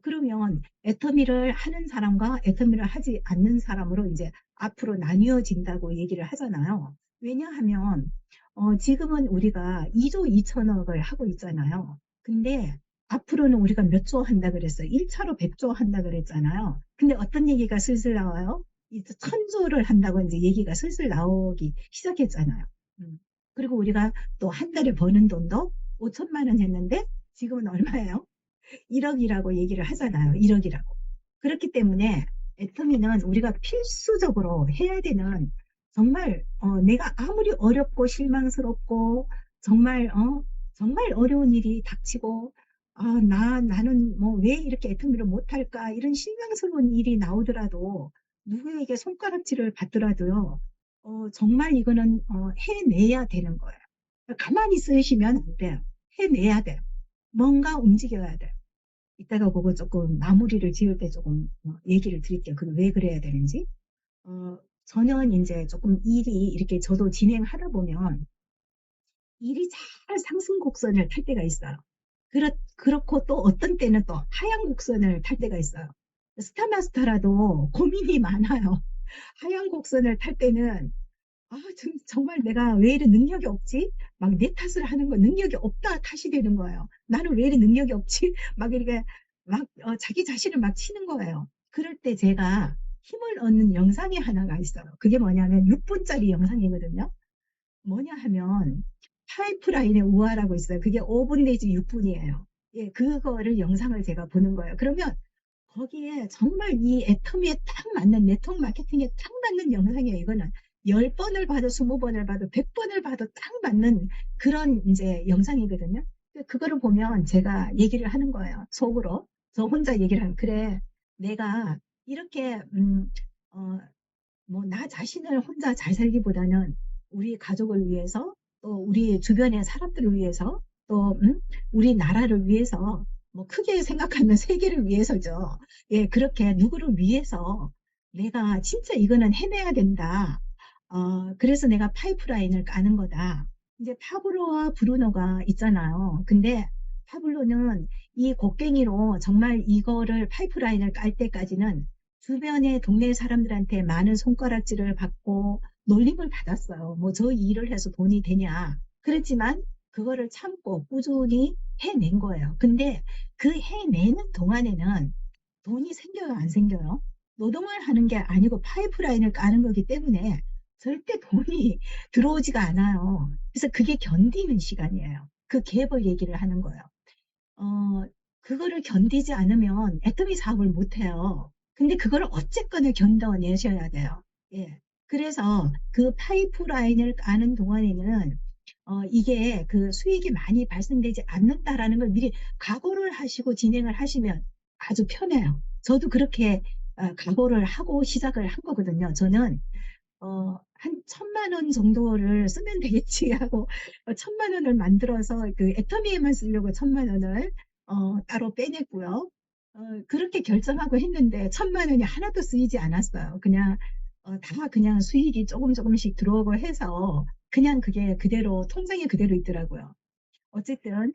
그러면 애터미를 하는 사람과 애터미를 하지 않는 사람으로 이제 앞으로 나뉘어진다고 얘기를 하잖아요. 왜냐하면 지금은 우리가 2조 2천억을 하고 있잖아요. 근데 앞으로는 우리가 몇 조 한다 그랬어요. 1차로 100조 한다 그랬잖아요. 근데 어떤 얘기가 슬슬 나와요? 이제 1,000조를 한다고 이제 얘기가 슬슬 나오기 시작했잖아요. 그리고 우리가 또 한 달에 버는 돈도 5천만 원 했는데 지금은 얼마예요? 1억이라고 얘기를 하잖아요. 1억이라고. 그렇기 때문에 애터미는 우리가 필수적으로 해야 되는 정말 내가 아무리 어렵고 실망스럽고 정말 정말 어려운 일이 닥치고 나는 뭐 왜 이렇게 애터미를 못할까 이런 실망스러운 일이 나오더라도 누구에게 손가락질을 받더라도요. 정말 이거는 해내야 되는 거예요. 가만히 쓰시면 안 돼요. 해내야 돼요. 뭔가 움직여야 돼요. 이따가 그거 조금 마무리를 지을 때 조금 얘기를 드릴게요. 그 왜 그래야 되는지. 저는 이제 조금 일이 이렇게 저도 진행하다 보면 일이 잘 상승 곡선을 탈 때가 있어요. 그렇고 또 어떤 때는 또 하향 곡선을 탈 때가 있어요. 스타마스터라도 고민이 많아요. 하향 곡선을 탈 때는 정말 내가 왜 이리 능력이 없지? 막 내 탓을 하는 거 능력이 없다 탓이 되는 거예요. 나는 왜 이리 능력이 없지? 막 이렇게 막 자기 자신을 막 치는 거예요. 그럴 때 제가 힘을 얻는 영상이 하나가 있어요. 그게 뭐냐면 6 분짜리 영상이거든요. 뭐냐 하면 파이프라인의 우화라고 있어요. 그게 5분 내지 6 분이에요. 예, 그거를 영상을 제가 보는 거예요. 그러면 거기에 정말 이 애터미에 딱 맞는 네트워크 마케팅에 딱 맞는 영상이에요. 이거는 10번을 봐도 20번을 봐도 100번을 봐도 딱 맞는 그런 이제 영상이거든요. 그거를 보면 제가 얘기를 하는 거예요. 속으로. 저 혼자 얘기를 하는, 그래, 내가 이렇게, 뭐, 나 자신을 혼자 잘 살기보다는 우리 가족을 위해서, 또 우리 주변의 사람들을 위해서, 또, 우리나라를 위해서, 뭐, 크게 생각하면 세계를 위해서죠. 예, 그렇게 누구를 위해서 내가 진짜 이거는 해내야 된다. 그래서 내가 파이프라인을 까는 거다. 이제 파블로와 브루노가 있잖아요. 근데 파블로는 이 곡괭이로 정말 이거를 파이프라인을 깔 때까지는 주변의 동네 사람들한테 많은 손가락질을 받고 놀림을 받았어요. 뭐 저 일을 해서 돈이 되냐. 그렇지만 그거를 참고 꾸준히 해낸 거예요. 근데 그 해내는 동안에는 돈이 생겨요, 안 생겨요? 노동을 하는 게 아니고 파이프라인을 까는 거기 때문에 절대 돈이 들어오지가 않아요. 그래서 그게 견디는 시간이에요. 그 갭을 얘기를 하는 거예요. 어, 그거를 견디지 않으면 애터미 사업을 못 해요. 근데 그걸 어쨌거나 견뎌내셔야 돼요. 예. 그래서 그 파이프라인을 까는 동안에는 이게 그 수익이 많이 발생되지 않는다라는 걸 미리 각오를 하시고 진행을 하시면 아주 편해요. 저도 그렇게 각오를 하고 시작을 한 거거든요. 저는 한 1,000만 원 정도를 쓰면 되겠지 하고 1,000만 원을 만들어서 그 애터미에만 쓰려고 1,000만 원을 따로 빼냈고요. 그렇게 결정하고 했는데 1,000만 원이 하나도 쓰이지 않았어요. 그냥 다 그냥 수익이 조금 조금씩 들어오고 해서 그냥 그게 그대로 통장에 그대로 있더라고요. 어쨌든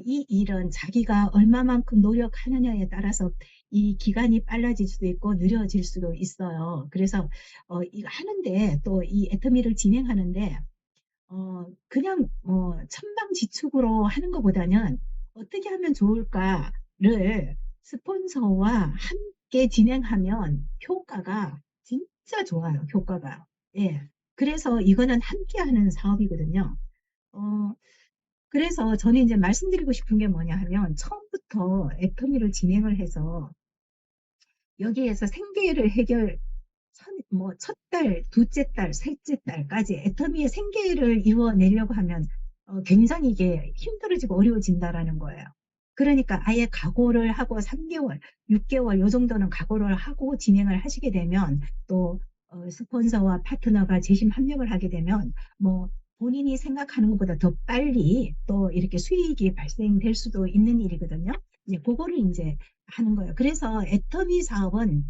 이 일은 자기가 얼마만큼 노력하느냐에 따라서 이 기간이 빨라질 수도 있고 느려질 수도 있어요. 그래서 이거 하는데, 또 이 애터미를 진행하는데 그냥 천방지축으로 하는 것보다는 어떻게 하면 좋을까를 스폰서와 함께 진행하면 효과가 진짜 좋아요. 효과가. 예. 그래서 이거는 함께 하는 사업이거든요. 어, 그래서 저는 이제 말씀드리고 싶은 게 뭐냐 하면, 처음부터 애터미를 진행을 해서 여기에서 생계를 해결, 뭐, 첫 달, 둘째 달, 셋째 달까지 애터미의 생계를 이뤄내려고 하면 굉장히 이게 힘들어지고 어려워진다라는 거예요. 그러니까 아예 각오를 하고 3개월, 6개월 요 정도는 각오를 하고 진행을 하시게 되면, 또 스폰서와 파트너가 재심 합력을 하게 되면 뭐 본인이 생각하는 것보다 더 빨리 또 이렇게 수익이 발생될 수도 있는 일이거든요. 이제 그거를 이제 하는 거예요. 그래서 애터미 사업은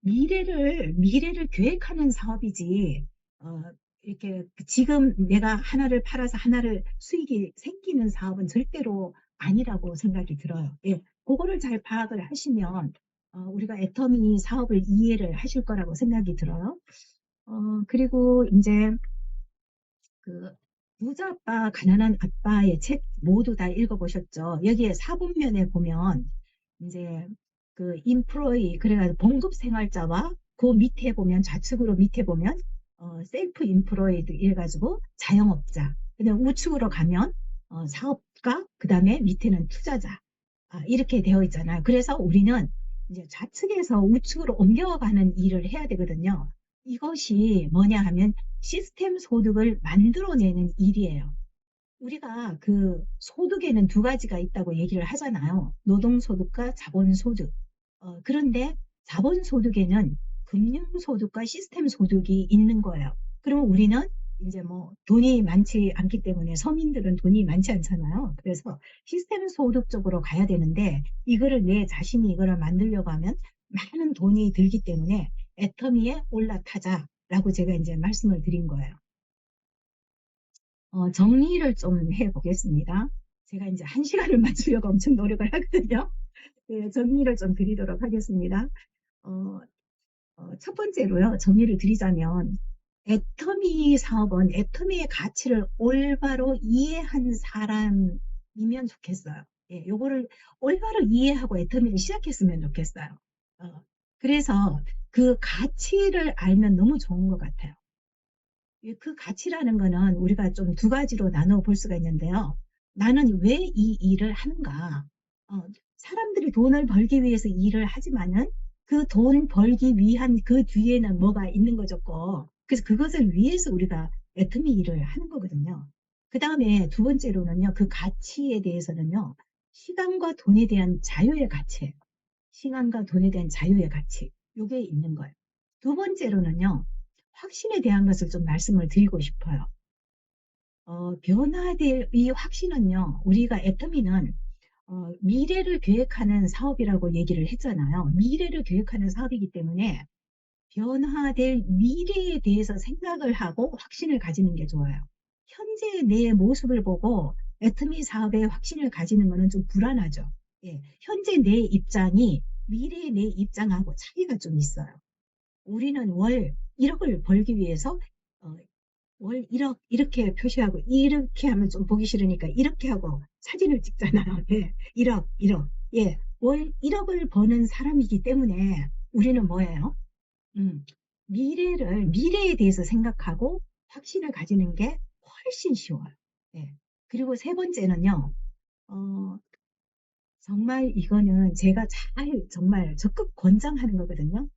미래를 계획하는 사업이지, 어, 이렇게 지금 내가 하나를 팔아서 하나를 수익이 생기는 사업은 절대로 아니라고 생각이 들어요. 예, 그거를 잘 파악을 하시면 우리가 애터미 사업을 이해를 하실 거라고 생각이 들어요. 그리고 이제 그 부자 아빠, 가난한 아빠의 책 모두 다 읽어보셨죠? 여기에 사본면에 보면 이제 그 인프로이, 그래가지고 봉급 생활자와 그 밑에 보면, 좌측으로 밑에 보면 셀프 인프로이드 이래가지고 자영업자, 그다음 우측으로 가면 사업가, 그다음에 밑에는 투자자, 이렇게 되어 있잖아요. 그래서 우리는 이제 좌측에서 우측으로 옮겨가는 일을 해야 되거든요. 이것이 뭐냐 하면 시스템 소득을 만들어내는 일이에요. 우리가 그 소득에는 두 가지가 있다고 얘기를 하잖아요. 노동소득과 자본소득. 그런데 자본소득에는 금융소득과 시스템 소득이 있는 거예요. 그러면 우리는 이제 뭐 돈이 많지 않기 때문에, 서민들은 돈이 많지 않잖아요. 그래서 시스템 소득 쪽으로 가야 되는데, 이거를 내 자신이 이거를 만들려고 하면 많은 돈이 들기 때문에 애터미에 올라타자라고 제가 이제 말씀을 드린 거예요. 정리를 좀 해보겠습니다. 제가 이제 1시간을 맞추려고 엄청 노력을 하거든요. 네, 정리를 좀 드리도록 하겠습니다. 어, 첫 번째로요, 정리를 드리자면, 애터미 사업은 애터미의 가치를 올바로 이해한 사람이면 좋겠어요. 예, 요거를 올바로 이해하고 애터미를 시작했으면 좋겠어요. 어, 그래서 그 가치를 알면 너무 좋은 것 같아요. 그 가치라는 거는 우리가 좀 두 가지로 나눠 볼 수가 있는데요. 나는 왜 이 일을 하는가? 어, 사람들이 돈을 벌기 위해서 일을 하지만은 그 돈 벌기 위한 그 뒤에는 뭐가 있는 거죠. 그래서 그것을 위해서 우리가 애터미 일을 하는 거거든요. 그 다음에 두 번째로는요, 그 가치에 대해서는요, 시간과 돈에 대한 자유의 가치, 시간과 돈에 대한 자유의 가치, 요게 있는 거예요. 두 번째로는요, 확신에 대한 것을 좀 말씀을 드리고 싶어요. 변화될 이 확신은요, 우리가 애터미는 미래를 계획하는 사업이라고 얘기를 했잖아요. 미래를 계획하는 사업이기 때문에 변화될 미래에 대해서 생각을 하고 확신을 가지는 게 좋아요. 현재 내 모습을 보고 애터미 사업에 확신을 가지는 것은 좀 불안하죠. 예, 현재 내 입장이 미래의 내 입장하고 차이가 좀 있어요. 우리는 월 1억을 벌기 위해서 어, 월 1억 이렇게 표시하고 이렇게 하면 좀 보기 싫으니까 이렇게 하고 사진을 찍잖아요. 예, 1억, 1억. 예, 월 1억을 버는 사람이기 때문에 우리는 뭐예요? 음, 미래에 대해서 생각하고 확신을 가지는 게 훨씬 쉬워요. 예. 그리고 세 번째는요, 어, 정말 이거는 제가 정말 적극 권장하는 거거든요.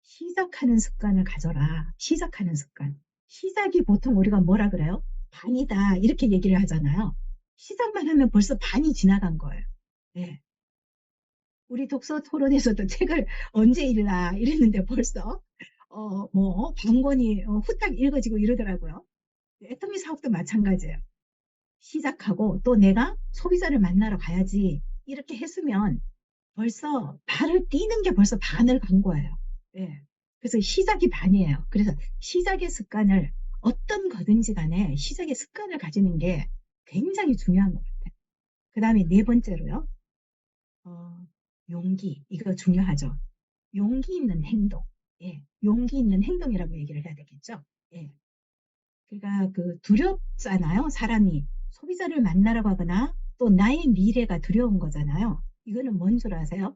시작하는 습관을 가져라. 시작하는 습관. 시작이 보통 우리가 뭐라 그래요? 반이다. 이렇게 얘기를 하잖아요. 시작만 하면 벌써 반이 지나간 거예요. 예. 우리 독서 토론에서도 책을 언제 읽나 이랬는데 벌써 뭐 반권이 후딱 읽어지고 이러더라고요. 애터미 사업도 마찬가지예요. 시작하고 또 내가 소비자를 만나러 가야지 이렇게 했으면 벌써 발을 뛰는 게 벌써 반을 간 거예요. 예. 그래서 시작이 반이에요. 그래서 시작의 습관을 어떤 거든지 간에 시작의 습관을 가지는 게 굉장히 중요한 것 같아요. 그 다음에 네 번째로요. 어, 용기. 이거 중요하죠. 용기 있는 행동. 예. 용기 있는 행동이라고 얘기를 해야 되겠죠. 예. 그러니까 그 두렵잖아요. 사람이 소비자를 만나러 가거나 또 나의 미래가 두려운 거잖아요. 이거는 뭔 줄 아세요?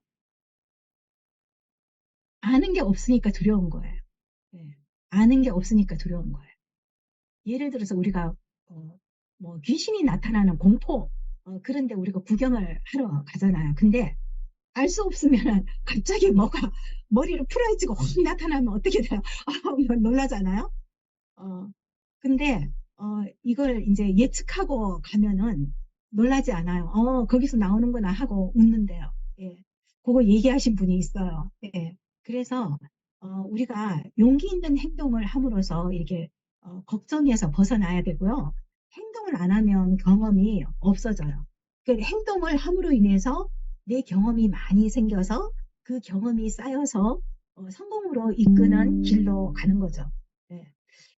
아는 게 없으니까 두려운 거예요. 예. 아는 게 없으니까 두려운 거예요. 예를 들어서 우리가 어, 뭐 귀신이 나타나는 공포 그런데 우리가 구경을 하러 가잖아요. 근데 알 수 없으면 갑자기 뭐가 머리를 풀어헤치고 확 나타나면 어떻게 돼요? 놀라잖아요. 어, 근데 이걸 이제 예측하고 가면은 놀라지 않아요. 거기서 나오는구나 하고 웃는데요. 예. 그거 얘기하신 분이 있어요. 예. 그래서 우리가 용기 있는 행동을 함으로써 이렇게 걱정에서 벗어나야 되고요. 행동을 안 하면 경험이 없어져요. 그 행동을 함으로 인해서 내 경험이 많이 생겨서 그 경험이 쌓여서 성공으로 이끄는 길로 가는 거죠. 예.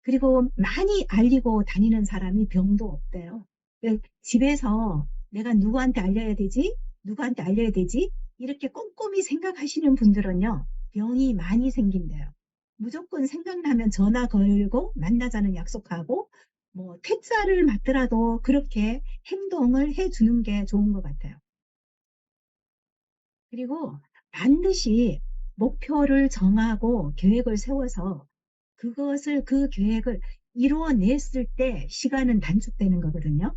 그리고 많이 알리고 다니는 사람이 병도 없대요. 집에서 내가 누구한테 알려야 되지? 누구한테 알려야 되지? 이렇게 꼼꼼히 생각하시는 분들은요, 병이 많이 생긴대요. 무조건 생각나면 전화 걸고 만나자는 약속하고 뭐 퇴짜를 맞더라도 그렇게 행동을 해주는 게 좋은 것 같아요. 그리고 반드시 목표를 정하고 계획을 세워서 그 계획을 이루어냈을 때 시간은 단축되는 거거든요.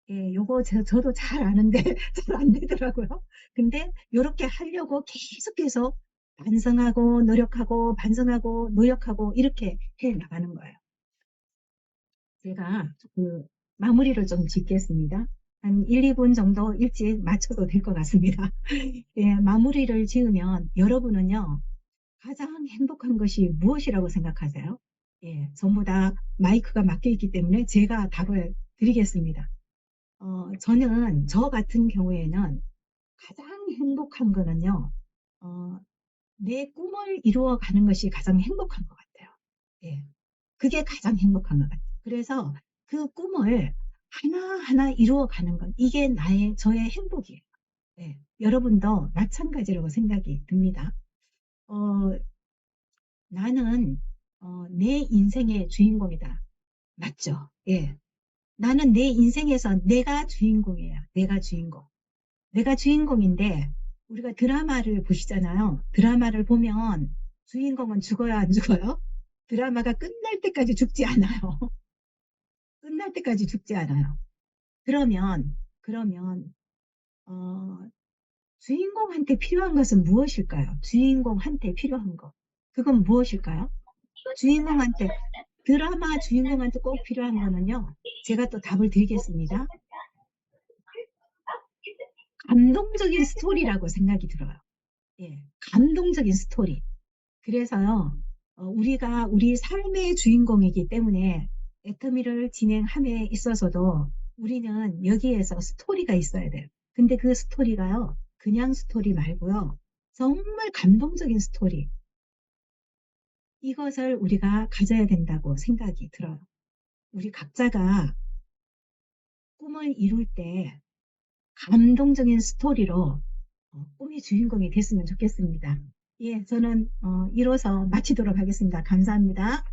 예, 요거 저도 잘 아는데 잘 안 되더라고요. 근데 이렇게 하려고 계속해서 반성하고 노력하고 반성하고 노력하고 이렇게 해 나가는 거예요. 제가 그 마무리를 좀 짓겠습니다. 한 1, 2분 정도 일찍 맞춰도 될 것 같습니다. 예, 마무리를 지으면 여러분은요, 가장 행복한 것이 무엇이라고 생각하세요? 예, 전부 다 마이크가 막혀 있기 때문에 제가 답을 드리겠습니다. 저는 저 같은 경우에는 가장 행복한 거는요, 어, 내 꿈을 이루어가는 것이 가장 행복한 것 같아요. 예, 그게 가장 행복한 것 같아요. 그래서 그 꿈을 하나하나 이루어가는 것, 이게 저의 행복이에요. 예, 여러분도 마찬가지라고 생각이 듭니다. 어, 나는 내 인생의 주인공이다. 맞죠? 예. 나는 내 인생에서 내가 주인공이야. 내가 주인공. 내가 주인공인데 우리가 드라마를 보시잖아요. 드라마를 보면 주인공은 죽어요, 안 죽어요? 드라마가 끝날 때까지 죽지 않아요. 끝날 때까지 죽지 않아요. 그러면, 어, 주인공한테 필요한 것은 무엇일까요? 주인공한테 필요한 것. 그건 무엇일까요? 주인공한테, 드라마 주인공한테 꼭 필요한 거는요. 제가 또 답을 드리겠습니다. 감동적인 스토리라고 생각이 들어요. 예, 감동적인 스토리. 그래서요, 우리가 우리 삶의 주인공이기 때문에 애터미를 진행함에 있어서도 우리는 여기에서 스토리가 있어야 돼요. 근데 그 스토리가요, 그냥 스토리 말고요, 정말 감동적인 스토리. 이것을 우리가 가져야 된다고 생각이 들어요. 우리 각자가 꿈을 이룰 때 감동적인 스토리로 꿈의 주인공이 됐으면 좋겠습니다. 예, 저는 이로써 마치도록 하겠습니다. 감사합니다.